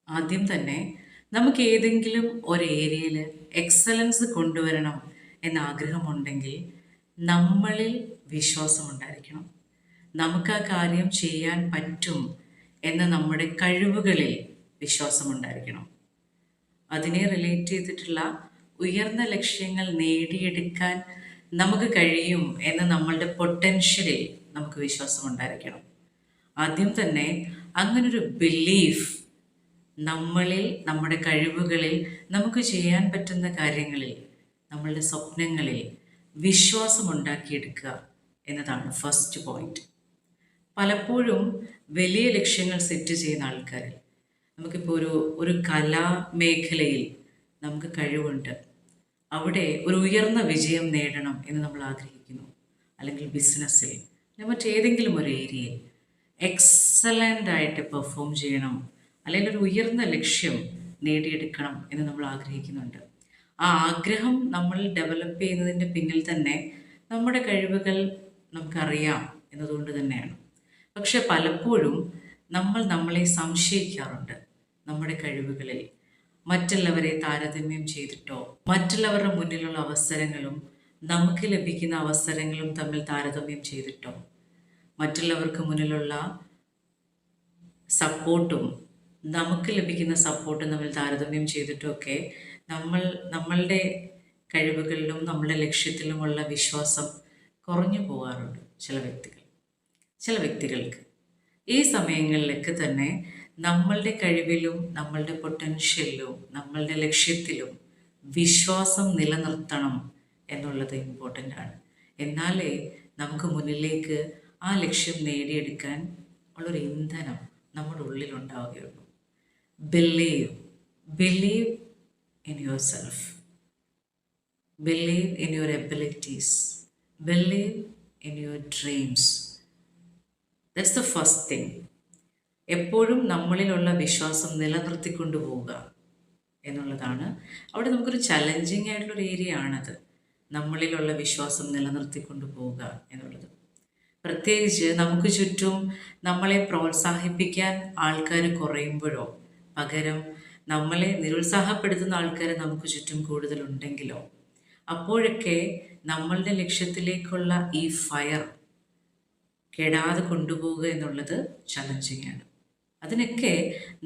ആദ്യം തന്നെ നമുക്ക് ഏതെങ്കിലും ഒരു ഏരിയയിൽ എക്സലൻസ് കൊണ്ടുവരണം എന്ന ആഗ്രഹമുണ്ടെങ്കിൽ നമ്മളിൽ വിശ്വാസമുണ്ടായിരിക്കണം. നമുക്ക് ആ കാര്യം ചെയ്യാൻ പറ്റും എന്ന നമ്മുടെ കഴിവുകളിൽ വിശ്വാസമുണ്ടായിരിക്കണം. അതിനെ റിലേറ്റ് ചെയ്തിട്ടുള്ള ഉയർന്ന ലക്ഷ്യങ്ങൾ നേടിയെടുക്കാൻ നമുക്ക് കഴിയും എന്ന നമ്മളുടെ പൊട്ടൻഷ്യലിൽ നമുക്ക് വിശ്വാസമുണ്ടായിരിക്കണം. ആദ്യം തന്നെ അങ്ങനൊരു ബിലീഫ് നമ്മളിൽ, നമ്മുടെ കഴിവുകളിൽ, നമുക്ക് ചെയ്യാൻ പറ്റുന്ന കാര്യങ്ങളിൽ, നമ്മളുടെ സ്വപ്നങ്ങളിൽ വിശ്വാസം ഉണ്ടാക്കിയെടുക്കുക എന്നതാണ് ഫസ്റ്റ് പോയിന്റ്. പലപ്പോഴും വലിയ ലക്ഷ്യങ്ങൾ സെറ്റ് ചെയ്യുന്ന ആൾക്കാർ, നമുക്കിപ്പോൾ ഒരു കലാ മേഖലയിൽ നമുക്ക് കഴിവുണ്ട്, അവിടെ ഒരു ഉയർന്ന വിജയം നേടണം എന്ന് നമ്മൾ ആഗ്രഹിക്കുന്നു, അല്ലെങ്കിൽ ബിസിനസ്സിൽ മറ്റേതെങ്കിലും ഒരു ഏരിയയിൽ എക്സലൻ്റ് ആയിട്ട് പെർഫോം ചെയ്യണം, അല്ലെങ്കിൽ ഒരു ഉയർന്ന ലക്ഷ്യം നേടിയെടുക്കണം എന്ന് നമ്മൾ ആഗ്രഹിക്കുന്നുണ്ട്. ആ ആഗ്രഹം നമ്മൾ ഡെവലപ്പ് ചെയ്യുന്നതിൻ്റെ പിന്നിൽ തന്നെ നമ്മുടെ കഴിവുകൾ നമുക്കറിയാം എന്നതുകൊണ്ട് തന്നെയാണ്. പക്ഷെ പലപ്പോഴും നമ്മൾ നമ്മളെ സംശയിക്കാറുണ്ട്. നമ്മുടെ കഴിവുകളിൽ മറ്റുള്ളവരെ താരതമ്യം ചെയ്തിട്ടോ, മറ്റുള്ളവരുടെ മുന്നിലുള്ള അവസരങ്ങളും നമുക്ക് ലഭിക്കുന്ന അവസരങ്ങളും തമ്മിൽ താരതമ്യം ചെയ്തിട്ടോ, മറ്റുള്ളവർക്ക് മുന്നിലുള്ള സപ്പോർട്ടും നമുക്ക് ലഭിക്കുന്ന സപ്പോർട്ടും തമ്മിൽ താരതമ്യം ചെയ്തിട്ടുമൊക്കെ നമ്മളുടെ കഴിവുകളിലും നമ്മളുടെ ലക്ഷ്യത്തിലുമുള്ള വിശ്വാസം കുറഞ്ഞു പോകാറുണ്ട് ചില വ്യക്തികൾക്ക്. ഈ സമയങ്ങളിലൊക്കെ തന്നെ നമ്മളുടെ കഴിവിലും നമ്മളുടെ പൊട്ടൻഷ്യലിലും നമ്മളുടെ ലക്ഷ്യത്തിലും വിശ്വാസം നിലനിർത്തണം എന്നുള്ളത് ഇമ്പോർട്ടൻ്റ് ആണ്. എന്നാലേ നമുക്ക് മുന്നിലേക്ക് ആ ലക്ഷ്യം നേടിയെടുക്കാൻ ഉള്ളൊരു ഇന്ധനം നമ്മുടെ ഉള്ളിലുണ്ടാവുകയുള്ളൂ. Believe in yourself, believe in your abilities, believe in your dreams. That's the first thing. എപ്പോഴും നമ്മളിലുള്ള വിശ്വാസം നിലനിർത്തിക്കൊണ്ടു പോവുക എന്നുള്ളതാണ്. അവിടെ നമുക്കൊരു ചലഞ്ചിങ് ആയിട്ടുള്ളൊരു ഏരിയ ആണത്, നമ്മളിലുള്ള വിശ്വാസം നിലനിർത്തിക്കൊണ്ടു പോവുക എന്നുള്ളത്. പ്രത്യേകിച്ച് നമുക്ക് ചുറ്റും നമ്മളെ പ്രോത്സാഹിപ്പിക്കാൻ ആൾക്കാർ കുറയുമ്പോഴോ, പകരം നമ്മളെ നിരുത്സാഹപ്പെടുത്തുന്ന ആൾക്കാർ നമുക്ക് ചുറ്റും കൂടുതലുണ്ടെങ്കിലോ, അപ്പോഴൊക്കെ നമ്മളുടെ ലക്ഷ്യത്തിലേക്കുള്ള ഈ ഫയർ കെടാതെ കൊണ്ടുപോവുക എന്നുള്ളത് ചലഞ്ചിങ് ആണ്. അതിനൊക്കെ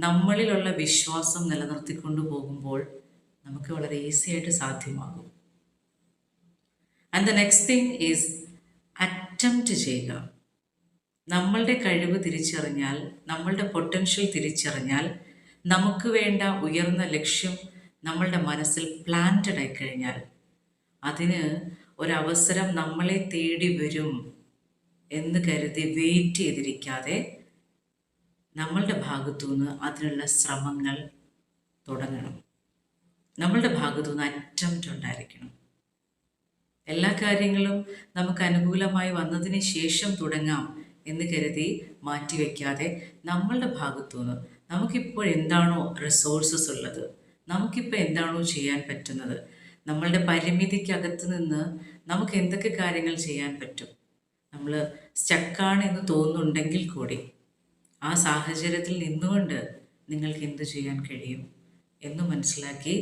നമ്മളിലുള്ള വിശ്വാസം നിലനിർത്തിക്കൊണ്ടു പോകുമ്പോൾ നമുക്ക് വളരെ ഈസി ആയിട്ട് സാധ്യമാകും. And the next thing is attempt ചെയ്യുക. നമ്മളുടെ കഴിവ് തിരിച്ചറിഞ്ഞാൽ, നമ്മളുടെ പൊട്ടൻഷ്യൽ തിരിച്ചറിഞ്ഞാൽ, നമുക്ക് വേണ്ട ഉയർന്ന ലക്ഷ്യം നമ്മളുടെ മനസ്സിൽ പ്ലാന്റഡ് ആയി കഴിഞ്ഞാൽ, അതിന് ഒരവസരം നമ്മളെ തേടി വരും എന്ന് കരുതി വെയിറ്റ് ചെയ്തിരിക്കാതെ നമ്മളുടെ ഭാഗത്തുനിന്ന് അതിനുള്ള ശ്രമങ്ങൾ തുടങ്ങണം. നമ്മളുടെ ഭാഗത്തുനിന്ന് അറ്റംപ്റ്റ് ഉണ്ടായിരിക്കണം. എല്ലാ കാര്യങ്ങളും നമുക്ക് അനുകൂലമായി വന്നതിന് ശേഷം തുടങ്ങാം എന്ന് കരുതി മാറ്റിവെക്കാതെ, നമ്മളുടെ ഭാഗത്തുനിന്ന് നമുക്കിപ്പോൾ എന്താണോ റിസോഴ്സസ് ഉള്ളത്, നമുക്കിപ്പോൾ എന്താണോ ചെയ്യാൻ പറ്റുന്നത്, നമ്മളുടെ പരിമിതിക്കകത്ത് നിന്ന് നമുക്ക് എന്തൊക്കെ കാര്യങ്ങൾ ചെയ്യാൻ പറ്റും, നമ്മൾ സ്റ്റക്കാണ് എന്ന് തോന്നുന്നുണ്ടെങ്കിൽ കൂടി ആ സാഹചര്യത്തിൽ നിന്നുകൊണ്ട് നിങ്ങൾക്ക് എന്തു ചെയ്യാൻ കഴിയും എന്ന് മനസ്സിലാക്കി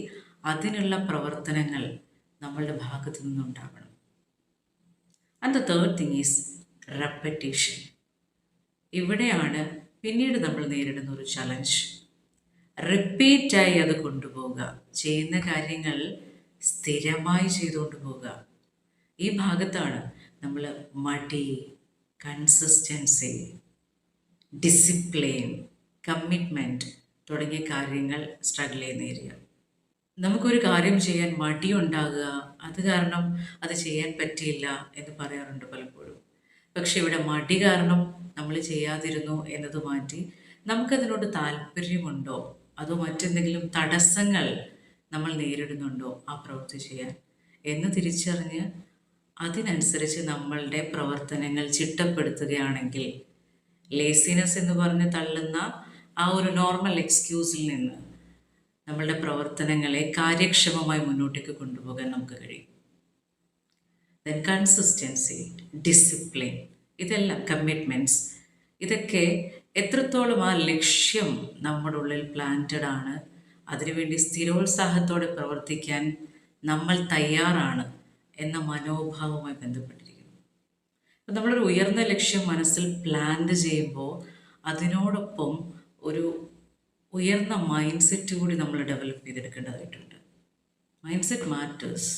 അതിനുള്ള പ്രവർത്തനങ്ങൾ നമ്മളുടെ ഭാഗത്തു നിന്നുണ്ടാവണം. And the third thing is repetition. ഇവിടെയാണ് പിന്നീട് നമ്മൾ നേരിടുന്ന ഒരു ചലഞ്ച്. റിപ്പീറ്റായി അത് കൊണ്ടുപോവുക, ചെയ്യുന്ന കാര്യങ്ങൾ സ്ഥിരമായി ചെയ്തുകൊണ്ട് പോവുക. ഈ ഭാഗത്താണ് നമ്മൾ മടി, കൺസിസ്റ്റൻസി, ഡിസിപ്ലിൻ, കമ്മിറ്റ്മെൻറ്റ് തുടങ്ങിയ കാര്യങ്ങൾ സ്ട്രഗിൾ ചെയ്യുന്ന ഏരിയ. നമുക്കൊരു കാര്യം ചെയ്യാൻ മടിയുണ്ടാകുക, അത് കാരണം അത് ചെയ്യാൻ പറ്റിയില്ല എന്ന് പറയാറുണ്ട് പലപ്പോഴും. പക്ഷെ ഇവിടെ മടി കാരണം നമ്മൾ ചെയ്യാതിരുന്നു എന്നത് മാറ്റി, നമുക്കതിനോട് താല്പര്യമുണ്ടോ, അതോ മറ്റെന്തെങ്കിലും തടസ്സങ്ങൾ നമ്മൾ നേരിടുന്നുണ്ടോ ആ പ്രവൃത്തി ചെയ്യാൻ എന്ന് തിരിച്ചറിഞ്ഞ് അതിനനുസരിച്ച് നമ്മളുടെ പ്രവർത്തനങ്ങൾ ചിട്ടപ്പെടുത്തുകയാണെങ്കിൽ, ലേസിനെസ് എന്ന് പറഞ്ഞ് തള്ളുന്ന ആ ഒരു നോർമൽ എക്സ്ക്യൂസിൽ നിന്ന് നമ്മളുടെ പ്രവർത്തനങ്ങളെ കാര്യക്ഷമമായി മുന്നോട്ടേക്ക് കൊണ്ടുപോകാൻ നമുക്ക് കഴിയും. ദെൻ കൺസിസ്റ്റൻസി, ഡിസിപ്ലിൻ, ഇതെല്ലാം കമ്മിറ്റ്മെൻറ്റ്സ്, ഇതൊക്കെ എത്രത്തോളം ആ ലക്ഷ്യം നമ്മുടെ ഉള്ളിൽ പ്ലാന്റഡ് ആണ്, അതിനുവേണ്ടി സ്ഥിരോത്സാഹത്തോടെ പ്രവർത്തിക്കാൻ നമ്മൾ തയ്യാറാണ് എന്ന മനോഭാവവുമായി ബന്ധപ്പെട്ടിരിക്കുന്നു. അപ്പം നമ്മളൊരു ഉയർന്ന ലക്ഷ്യം മനസ്സിൽ പ്ലാൻ ചെയ്യുമ്പോൾ അതിനോടൊപ്പം ഒരു ഉയർന്ന മൈൻഡ് സെറ്റ് കൂടി നമ്മൾ ഡെവലപ്പ് ചെയ്തെടുക്കേണ്ടതായിട്ടുണ്ട്. Mind set matters.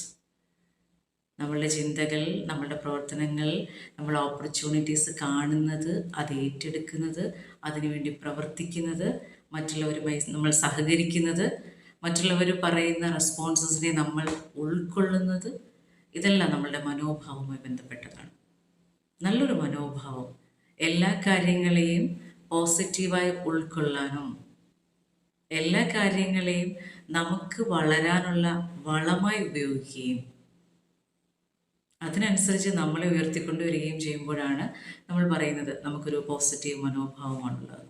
നമ്മളുടെ ചിന്തകൾ, നമ്മളുടെ പ്രവർത്തനങ്ങൾ, നമ്മൾ ഓപ്പർച്യൂണിറ്റീസ് കാണുന്നത്, അത് ഏറ്റെടുക്കുന്നത്, അതിനുവേണ്ടി പ്രവർത്തിക്കുന്നത്, മറ്റുള്ളവരുമായി നമ്മൾ സഹകരിക്കുന്നത്, മറ്റുള്ളവർ പറയുന്ന റെസ്പോൺസസിനെ നമ്മൾ ഉൾക്കൊള്ളുന്നത്, ഇതെല്ലാം നമ്മളുടെ മനോഭാവവുമായി ബന്ധപ്പെട്ടതാണ്. നല്ലൊരു മനോഭാവം എല്ലാ കാര്യങ്ങളെയും പോസിറ്റീവായി ഉൾക്കൊള്ളാനും എല്ലാ കാര്യങ്ങളെയും നമുക്ക് വളരാനുള്ള വളമായി ഉപയോഗിക്കുകയും അതിനനുസരിച്ച് നമ്മളെ ഉയർത്തിക്കൊണ്ടുവരികയും ചെയ്യുമ്പോഴാണ് നമ്മൾ പറയുന്നത് നമുക്കൊരു പോസിറ്റീവ് മനോഭാവമാണുള്ളത്.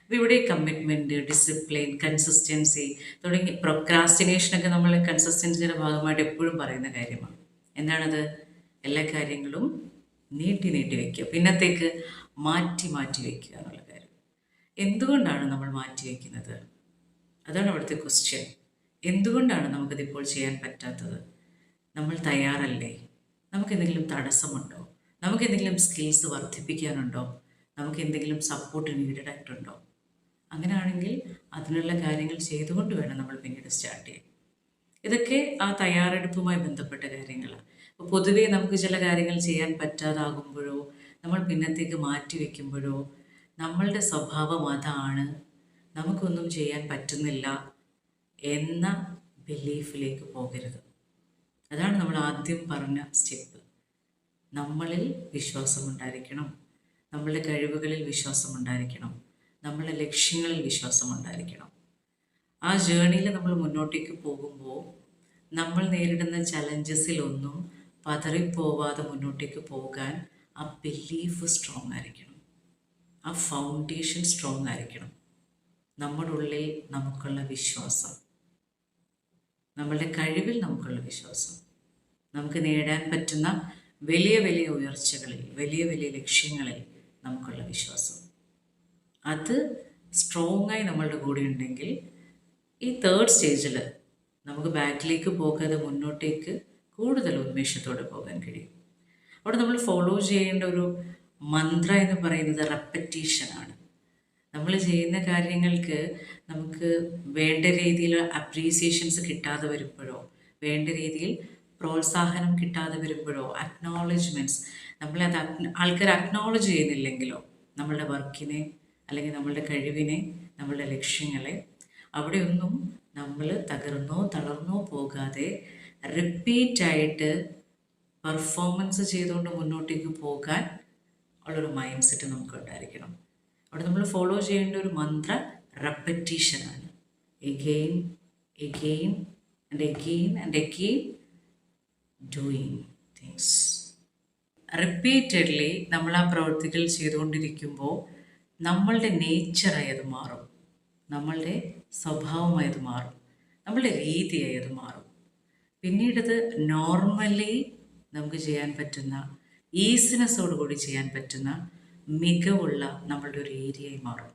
അപ്പോൾ ഇവിടെ കമ്മിറ്റ്മെൻറ്റ്, ഡിസിപ്ലിൻ, കൺസിസ്റ്റൻസി തുടങ്ങി പ്രൊക്രാസ്റ്റിനേഷനൊക്കെ നമ്മൾ കൺസിസ്റ്റൻസിയുടെ ഭാഗമായിട്ട് എപ്പോഴും പറയുന്ന കാര്യമാണ്. എന്താണത്? എല്ലാ കാര്യങ്ങളും നീട്ടി വയ്ക്കുക, പിന്നത്തേക്ക് മാറ്റി വയ്ക്കുക എന്നുള്ള കാര്യം. എന്തുകൊണ്ടാണ് നമ്മൾ മാറ്റി വയ്ക്കുന്നത്? അതാണ് അവിടുത്തെ ക്വസ്റ്റ്യൻ. എന്തുകൊണ്ടാണ് നമുക്കതിപ്പോൾ ചെയ്യാൻ പറ്റാത്തത്? നമ്മൾ തയ്യാറല്ലേ? നമുക്കെന്തെങ്കിലും തടസ്സമുണ്ടോ? നമുക്കെന്തെങ്കിലും സ്കിൽസ് വർദ്ധിപ്പിക്കാനുണ്ടോ? നമുക്കെന്തെങ്കിലും സപ്പോർട്ട് നീഡഡ് ആയിട്ടുണ്ടോ? അങ്ങനെയാണെങ്കിൽ അതിനുള്ള കാര്യങ്ങൾ ചെയ്തുകൊണ്ട് വേണം നമ്മൾ പിന്നീട് സ്റ്റാർട്ട് ചെയ്യാൻ. ഇതൊക്കെ ആ തയ്യാറെടുപ്പുമായി ബന്ധപ്പെട്ട കാര്യങ്ങളാണ്. അപ്പോൾ പൊതുവേ നമുക്ക് ചില കാര്യങ്ങൾ ചെയ്യാൻ പറ്റാതാകുമ്പോഴോ നമ്മൾ പിന്നത്തേക്ക് മാറ്റി വയ്ക്കുമ്പോഴോ നമ്മളുടെ സ്വഭാവം അതാണ്, നമുക്കൊന്നും ചെയ്യാൻ പറ്റുന്നില്ല എന്ന ബിലീഫിലേക്ക് പോകരുത്. അതാണ് നമ്മൾ ആദ്യം പറഞ്ഞ സ്റ്റെപ്പ്. നമ്മളിൽ വിശ്വാസമുണ്ടായിരിക്കണം, നമ്മളുടെ കഴിവുകളിൽ വിശ്വാസമുണ്ടായിരിക്കണം, നമ്മളുടെ ലക്ഷ്യങ്ങളിൽ വിശ്വാസമുണ്ടായിരിക്കണം. ആ ജേണിയിൽ നമ്മൾ മുന്നോട്ടേക്ക് പോകുമ്പോൾ നമ്മൾ നേരിടുന്ന ചലഞ്ചസിലൊന്നും പതറിപ്പോവാതെ മുന്നോട്ടേക്ക് പോകാൻ ആ ബിലീഫ് സ്ട്രോങ് ആയിരിക്കണം, ആ ഫൗണ്ടേഷൻ സ്ട്രോങ് ആയിരിക്കണം. നമ്മുടെ ഉള്ളിൽ നമുക്കുള്ള വിശ്വാസം, നമ്മളുടെ കഴിവിൽ നമുക്കുള്ള വിശ്വാസം, നമുക്ക് നേടാൻ പറ്റുന്ന വലിയ വലിയ ഉയർച്ചകളിൽ, വലിയ വലിയ ലക്ഷ്യങ്ങളിൽ നമുക്കുള്ള വിശ്വാസം, അത് സ്ട്രോങ്ങായി നമ്മളുടെ കൂടെ ഉണ്ടെങ്കിൽ ഈ തേർഡ് സ്റ്റേജിൽ നമുക്ക് ബാക്കിലേക്ക് പോകാതെ മുന്നോട്ടേക്ക് കൂടുതൽ ഉന്മേഷത്തോടെ പോകാൻ കഴിയും. അവിടെ നമ്മൾ ഫോളോ ചെയ്യേണ്ട ഒരു മന്ത്ര എന്ന് പറയുന്നത് റെപ്പറ്റീഷനാണ്. നമ്മൾ ചെയ്യുന്ന കാര്യങ്ങൾക്ക് നമുക്ക് വേണ്ട രീതിയിൽ അപ്രീസിയേഷൻസ് കിട്ടാതെ വരുമ്പോഴോ, വേണ്ട രീതിയിൽ പ്രോത്സാഹനം കിട്ടാതെ വരുമ്പോഴോ, അക്നോളജ്മെൻറ്റ്സ് നമ്മളത് ആൾക്കാർ അക്നോളജ് ചെയ്യുന്നില്ലെങ്കിലോ നമ്മളുടെ വർക്കിനെ അല്ലെങ്കിൽ നമ്മളുടെ കഴിവിനെ, നമ്മളുടെ ലക്ഷ്യങ്ങളെ, അവിടെയൊന്നും നമ്മൾ തളർന്നോ പോകാതെ റിപ്പീറ്റായിട്ട് പെർഫോമൻസ് ചെയ്തുകൊണ്ട് മുന്നോട്ടേക്ക് പോകാൻ ഉള്ളൊരു മൈൻഡ് സെറ്റ് നമുക്ക് ഉണ്ടായിരിക്കണം. അവിടെ നമ്മൾ ഫോളോ ചെയ്യേണ്ട ഒരു മന്ത്ര റെപ്പറ്റീഷനാണ്. Again and again doing things. Repeatedly നമ്മൾ ആ പ്രവൃത്തികൾ ചെയ്തുകൊണ്ടിരിക്കുമ്പോൾ നമ്മളുടെ നേച്ചറായി അത് മാറും, നമ്മളുടെ സ്വഭാവമായി അത് മാറും, നമ്മളുടെ രീതിയായി അത് മാറും. പിന്നീടത് നോർമലി നമുക്ക് ചെയ്യാൻ പറ്റുന്ന, ഈസിനെസ്സോടുകൂടി ചെയ്യാൻ പറ്റുന്ന മികവുള്ള നമ്മളുടെ ഒരു ഏരിയയായി മാറും.